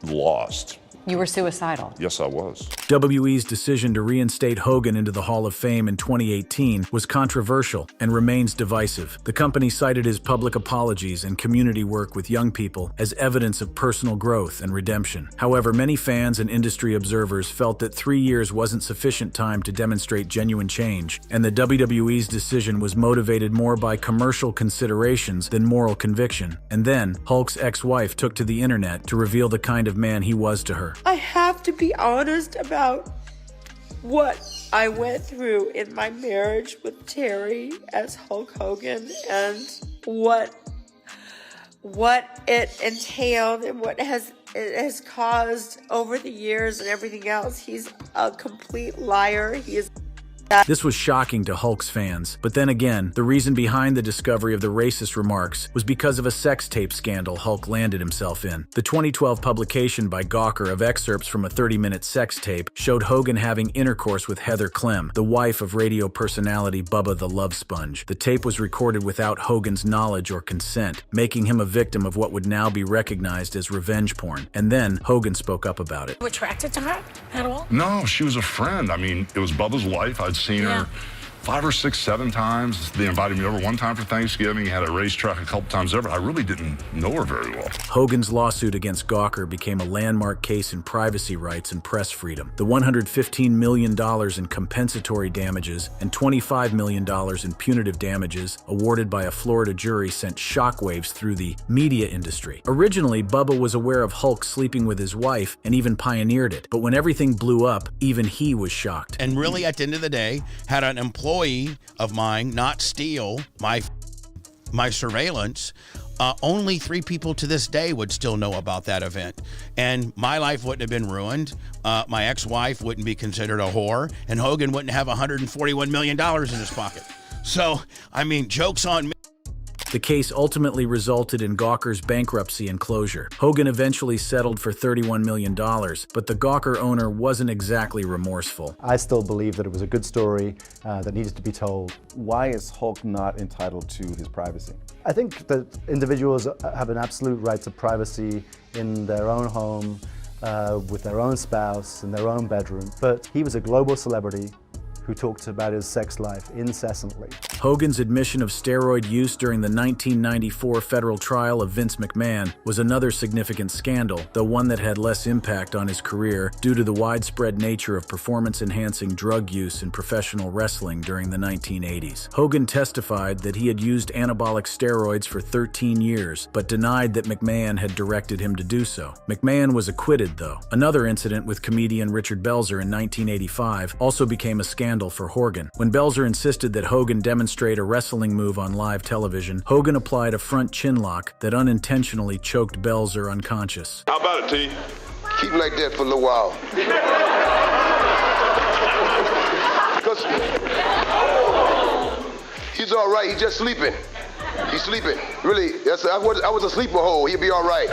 lost. You were suicidal. Yes, I was. WWE's decision to reinstate Hogan into the Hall of Fame in 2018 was controversial and remains divisive. The company cited his public apologies and community work with young people as evidence of personal growth and redemption. However, many fans and industry observers felt that 3 years wasn't sufficient time to demonstrate genuine change, and the WWE's decision was motivated more by commercial considerations than moral conviction. And then, Hulk's ex-wife took to the internet to reveal the kind of man he was to her. I have to be honest about what I went through in my marriage with Terry as Hulk Hogan, and what it entailed and what it has caused over the years and everything else. He's a complete liar. He is. This was shocking to Hulk's fans, but then again, the reason behind the discovery of the racist remarks was because of a sex tape scandal Hulk landed himself in. The 2012 publication by Gawker of excerpts from a 30-minute sex tape showed Hogan having intercourse with Heather Clem, the wife of radio personality Bubba the Love Sponge. The tape was recorded without Hogan's knowledge or consent, making him a victim of what would now be recognized as revenge porn. And then Hogan spoke up about it. You attracted to her at all? No, she was a friend. I mean, it was Bubba's wife. I'd seen her 5 or 6, 7 times. They invited me over one time for Thanksgiving. Had a racetrack a couple times over. I really didn't know her very well. Hogan's lawsuit against Gawker became a landmark case in privacy rights and press freedom. The $115 million in compensatory damages and $25 million in punitive damages awarded by a Florida jury sent shockwaves through the media industry. Originally, Bubba was aware of Hulk sleeping with his wife and even pioneered it. But when everything blew up, even he was shocked. And really, at the end of the day, had an employee of mine not steal my surveillance, only 3 people to this day would still know about that event. And my life wouldn't have been ruined. My ex-wife wouldn't be considered a whore, and Hogan wouldn't have $141 million in his pocket. So, I mean, joke's on me. The case ultimately resulted in Gawker's bankruptcy and closure. Hogan eventually settled for $31 million, but the Gawker owner wasn't exactly remorseful. I still believe that it was a good story that needed to be told. Why is Hulk not entitled to his privacy? I think that individuals have an absolute right to privacy in their own home, with their own spouse, in their own bedroom. But he was a global celebrity who talked about his sex life incessantly. Hogan's admission of steroid use during the 1994 federal trial of Vince McMahon was another significant scandal, though one that had less impact on his career due to the widespread nature of performance-enhancing drug use in professional wrestling during the 1980s. Hogan testified that he had used anabolic steroids for 13 years, but denied that McMahon had directed him to do so. McMahon was acquitted, though. Another incident with comedian Richard Belzer in 1985 also became a scandal for Hogan. When Belzer insisted that Hogan demonstrate a wrestling move on live television, Hogan applied a front chin lock that unintentionally choked Belzer unconscious. How about it, T? Keep him like that for a little while. Because he's all right. He's just sleeping. He's sleeping. Really, I was a sleeper hole. He'll be all right.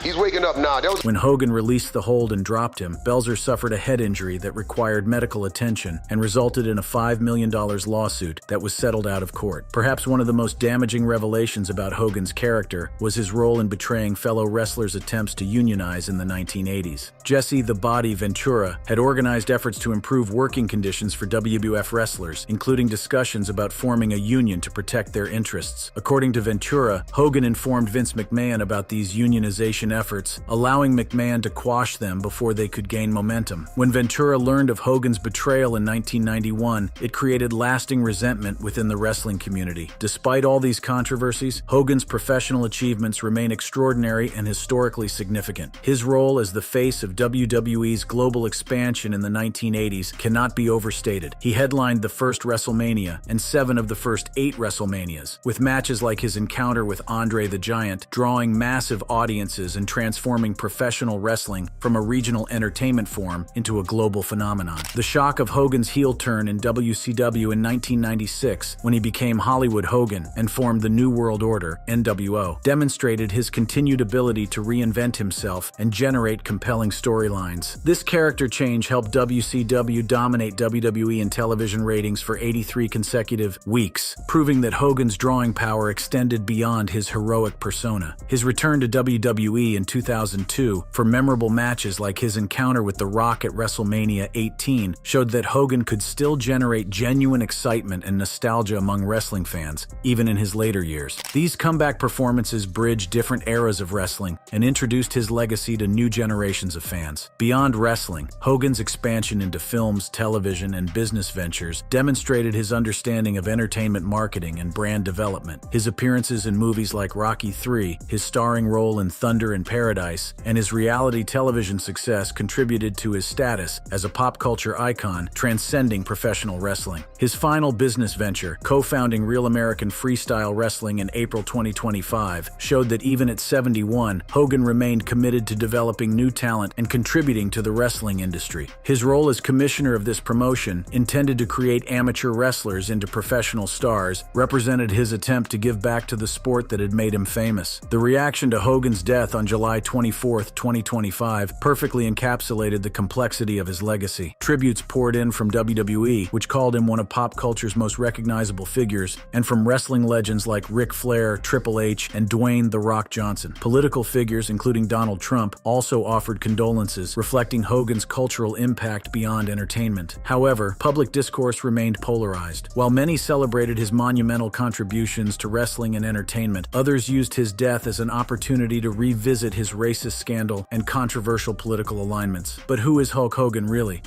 He's waking up now. When Hogan released the hold and dropped him, Belzer suffered a head injury that required medical attention and resulted in a $5 million lawsuit that was settled out of court. Perhaps one of the most damaging revelations about Hogan's character was his role in betraying fellow wrestlers' attempts to unionize in the 1980s. Jesse "The Body" Ventura had organized efforts to improve working conditions for WWF wrestlers, including discussions about forming a union to protect their interests. According to Ventura, Hogan informed Vince McMahon about these unionization efforts, allowing McMahon to quash them before they could gain momentum. When Ventura learned of Hogan's betrayal in 1991, it created lasting resentment within the wrestling community. Despite all these controversies, Hogan's professional achievements remain extraordinary and historically significant. His role as the face of WWE's global expansion in the 1980s cannot be overstated. He headlined the first WrestleMania and 7 of the first 8 WrestleManias, with matches like his encounter with Andre the Giant drawing massive audiences in transforming professional wrestling from a regional entertainment form into a global phenomenon. The shock of Hogan's heel turn in WCW in 1996, when he became Hollywood Hogan and formed the New World Order, NWO, demonstrated his continued ability to reinvent himself and generate compelling storylines. This character change helped WCW dominate WWE in television ratings for 83 consecutive weeks, proving that Hogan's drawing power extended beyond his heroic persona. His return to WWE in 2002 for memorable matches like his encounter with The Rock at WrestleMania 18 showed that Hogan could still generate genuine excitement and nostalgia among wrestling fans, even in his later years. These comeback performances bridged different eras of wrestling and introduced his legacy to new generations of fans. Beyond wrestling, Hogan's expansion into films, television, and business ventures demonstrated his understanding of entertainment marketing and brand development. His appearances in movies like Rocky III, his starring role in Thunder in Paradise, and his reality television success contributed to his status as a pop culture icon transcending professional wrestling. His final business venture, co-founding Real American Freestyle Wrestling in April 2025, showed that even at 71, Hogan remained committed to developing new talent and contributing to the wrestling industry. His role as commissioner of this promotion, intended to create amateur wrestlers into professional stars, represented his attempt to give back to the sport that had made him famous. The reaction to Hogan's death on July 24, 2025, perfectly encapsulated the complexity of his legacy. Tributes poured in from WWE, which called him one of pop culture's most recognizable figures, and from wrestling legends like Ric Flair, Triple H, and Dwayne "The Rock" Johnson. Political figures, including Donald Trump, also offered condolences, reflecting Hogan's cultural impact beyond entertainment. However, public discourse remained polarized. While many celebrated his monumental contributions to wrestling and entertainment, others used his death as an opportunity to revisit his racist scandal and controversial political alignments. But who is Hulk Hogan really?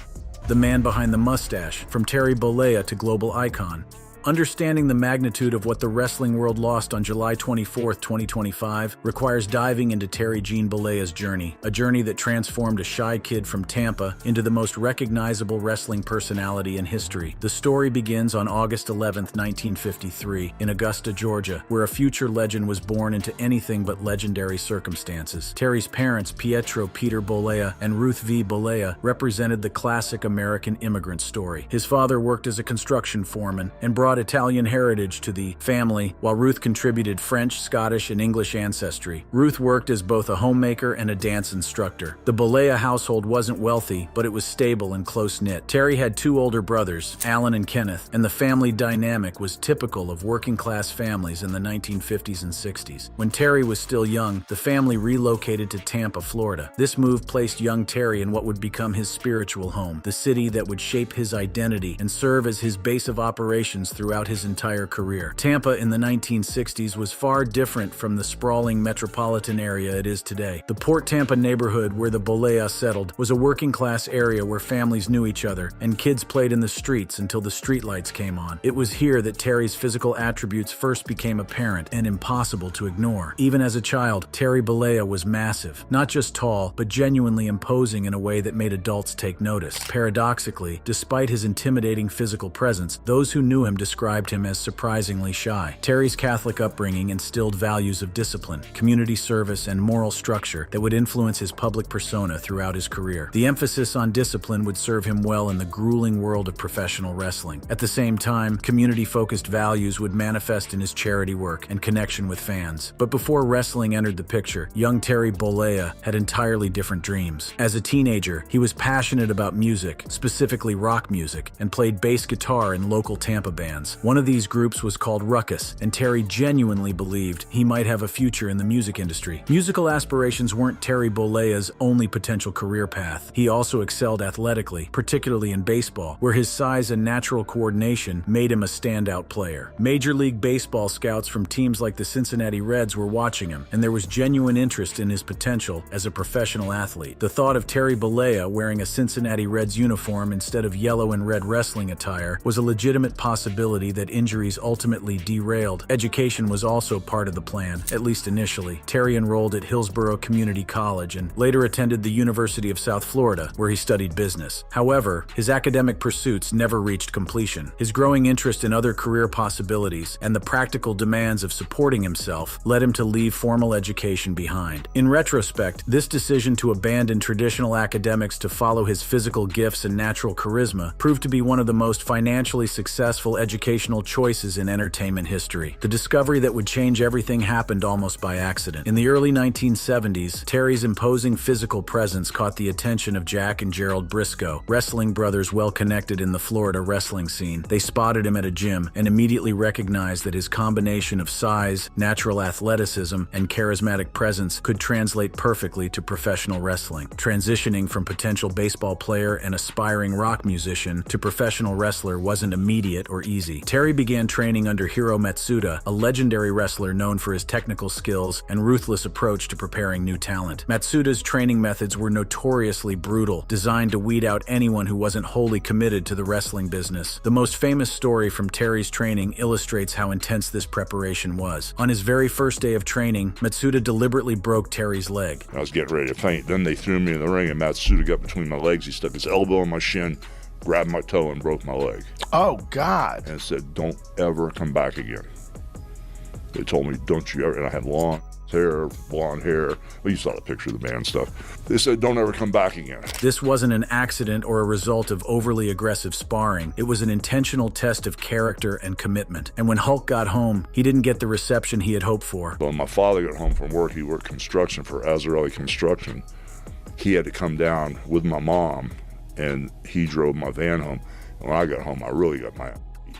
The man behind the mustache, from Terry Bollea to global icon. Understanding the magnitude of what the wrestling world lost on July 24, 2025, requires diving into Terry Gene Bollea's journey, a journey that transformed a shy kid from Tampa into the most recognizable wrestling personality in history. The story begins on August 11, 1953, in Augusta, Georgia, where a future legend was born into anything but legendary circumstances. Terry's parents, Pietro Peter Bollea and Ruth V. Bollea, represented the classic American immigrant story. His father worked as a construction foreman and brought Italian heritage to the family, while Ruth contributed French, Scottish, and English ancestry. Ruth worked as both a homemaker and a dance instructor. The Bollea household wasn't wealthy, but it was stable and close-knit. Terry had two older brothers, Alan and Kenneth, and the family dynamic was typical of working-class families in the 1950s and 60s. When Terry was still young, the family relocated to Tampa, Florida. This move placed young Terry in what would become his spiritual home, the city that would shape his identity and serve as his base of operations throughout his entire career. Tampa in the 1960s was far different from the sprawling metropolitan area it is today. The Port Tampa neighborhood where the Bollea settled was a working-class area where families knew each other and kids played in the streets until the streetlights came on. It was here that Terry's physical attributes first became apparent and impossible to ignore. Even as a child, Terry Bollea was massive, not just tall, but genuinely imposing in a way that made adults take notice. Paradoxically, despite his intimidating physical presence, those who knew him described him as surprisingly shy. Terry's Catholic upbringing instilled values of discipline, community service, and moral structure that would influence his public persona throughout his career. The emphasis on discipline would serve him well in the grueling world of professional wrestling. At the same time, community-focused values would manifest in his charity work and connection with fans. But before wrestling entered the picture, young Terry Bollea had entirely different dreams. As a teenager, he was passionate about music, specifically rock music, and played bass guitar in local Tampa bands. One of these groups was called Ruckus, and Terry genuinely believed he might have a future in the music industry. Musical aspirations weren't Terry Bollea's only potential career path. He also excelled athletically, particularly in baseball, where his size and natural coordination made him a standout player. Major League Baseball scouts from teams like the Cincinnati Reds were watching him, and there was genuine interest in his potential as a professional athlete. The thought of Terry Bollea wearing a Cincinnati Reds uniform instead of yellow and red wrestling attire was a legitimate possibility facility that injuries ultimately derailed. Education was also part of the plan, at least initially. Terry enrolled at Hillsborough Community College and later attended the University of South Florida, where he studied business. However, his academic pursuits never reached completion. His growing interest in other career possibilities and the practical demands of supporting himself led him to leave formal education behind. In retrospect, this decision to abandon traditional academics to follow his physical gifts and natural charisma proved to be one of the most financially successful educational choices in entertainment history. The discovery that would change everything happened almost by accident. In the early 1970s, Terry's imposing physical presence caught the attention of Jack and Gerald Briscoe, wrestling brothers well connected in the Florida wrestling scene. They spotted him at a gym and immediately recognized that his combination of size, natural athleticism, and charismatic presence could translate perfectly to professional wrestling. Transitioning from potential baseball player and aspiring rock musician to professional wrestler wasn't immediate or easy. Terry began training under Hiro Matsuda, a legendary wrestler known for his technical skills and ruthless approach to preparing new talent. Matsuda's training methods were notoriously brutal, designed to weed out anyone who wasn't wholly committed to the wrestling business. The most famous story from Terry's training illustrates how intense this preparation was. On his very first day of training, Matsuda deliberately broke Terry's leg. I was getting ready to faint. Then they threw me in the ring, and Matsuda got between my legs. He stuck his elbow in my shin, grabbed my toe, and broke my leg. Oh, God. And said, don't ever come back again. They told me, don't you ever, and I had long hair, blonde hair. Well, you saw the picture of the band stuff. They said, don't ever come back again. This wasn't an accident or a result of overly aggressive sparring. It was an intentional test of character and commitment. And when Hulk got home, he didn't get the reception he had hoped for. When my father got home from work, he worked construction for Azarelli Construction. He had to come down with my mom, and he drove my van home. And when I got home, I really got my ass beat.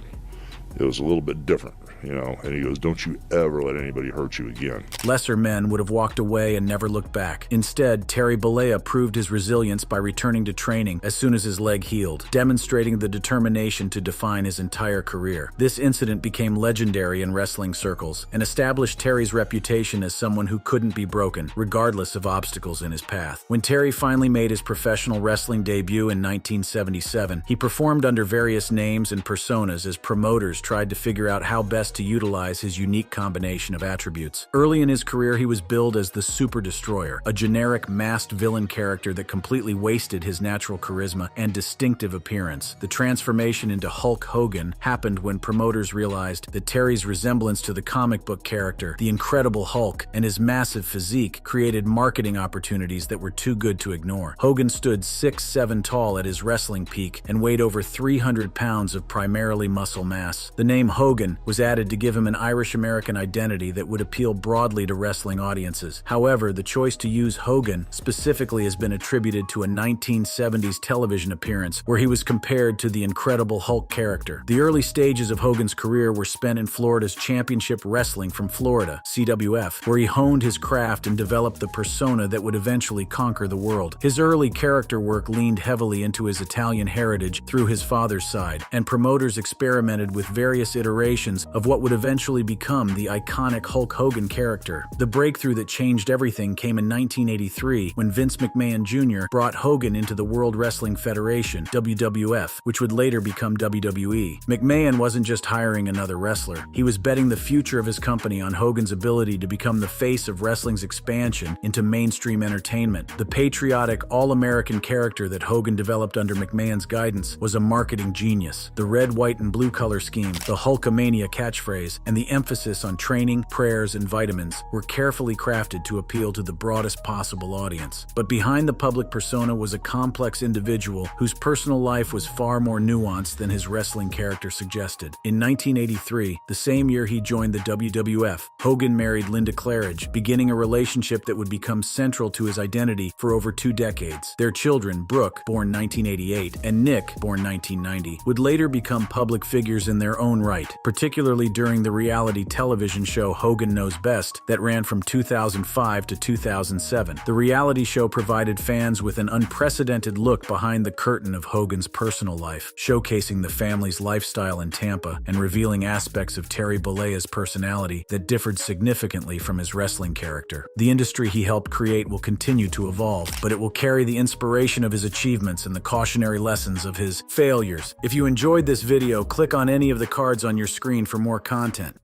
It was a little bit different. And he goes, don't you ever let anybody hurt you again. Lesser men would have walked away and never looked back. Instead, Terry Bollea proved his resilience by returning to training as soon as his leg healed, demonstrating the determination to define his entire career. This incident became legendary in wrestling circles and established Terry's reputation as someone who couldn't be broken, regardless of obstacles in his path. When Terry finally made his professional wrestling debut in 1977, he performed under various names and personas as promoters tried to figure out how best to utilize his unique combination of attributes. Early in his career, he was billed as the Super Destroyer, a generic masked villain character that completely wasted his natural charisma and distinctive appearance. The transformation into Hulk Hogan happened when promoters realized that Terry's resemblance to the comic book character, the Incredible Hulk, and his massive physique created marketing opportunities that were too good to ignore. Hogan stood 6'7" tall at his wrestling peak and weighed over 300 pounds of primarily muscle mass. The name Hogan was added to give him an Irish-American identity that would appeal broadly to wrestling audiences. However, the choice to use Hogan specifically has been attributed to a 1970s television appearance where he was compared to the Incredible Hulk character. The early stages of Hogan's career were spent in Florida's Championship Wrestling from Florida, CWF, where he honed his craft and developed the persona that would eventually conquer the world. His early character work leaned heavily into his Italian heritage through his father's side, and promoters experimented with various iterations of what would eventually become the iconic Hulk Hogan character. The breakthrough that changed everything came in 1983 when Vince McMahon Jr. brought Hogan into the World Wrestling Federation, WWF, which would later become WWE. McMahon wasn't just hiring another wrestler. He was betting the future of his company on Hogan's ability to become the face of wrestling's expansion into mainstream entertainment. The patriotic, all-American character that Hogan developed under McMahon's guidance was a marketing genius. The red, white, and blue color scheme, the Hulkamania catchphrase, and the emphasis on training, prayers, and vitamins were carefully crafted to appeal to the broadest possible audience. But behind the public persona was a complex individual whose personal life was far more nuanced than his wrestling character suggested. In 1983, the same year he joined the WWF, Hogan married Linda Claridge, beginning a relationship that would become central to his identity for over 2 decades. Their children, Brooke, born 1988, and Nick, born 1990, would later become public figures in their own right, particularly during the reality television show Hogan Knows Best that ran from 2005 to 2007. The reality show provided fans with an unprecedented look behind the curtain of Hogan's personal life, showcasing the family's lifestyle in Tampa and revealing aspects of Terry Bollea's personality that differed significantly from his wrestling character. The industry he helped create will continue to evolve, but it will carry the inspiration of his achievements and the cautionary lessons of his failures. If you enjoyed this video, click on any of the cards on your screen for more content.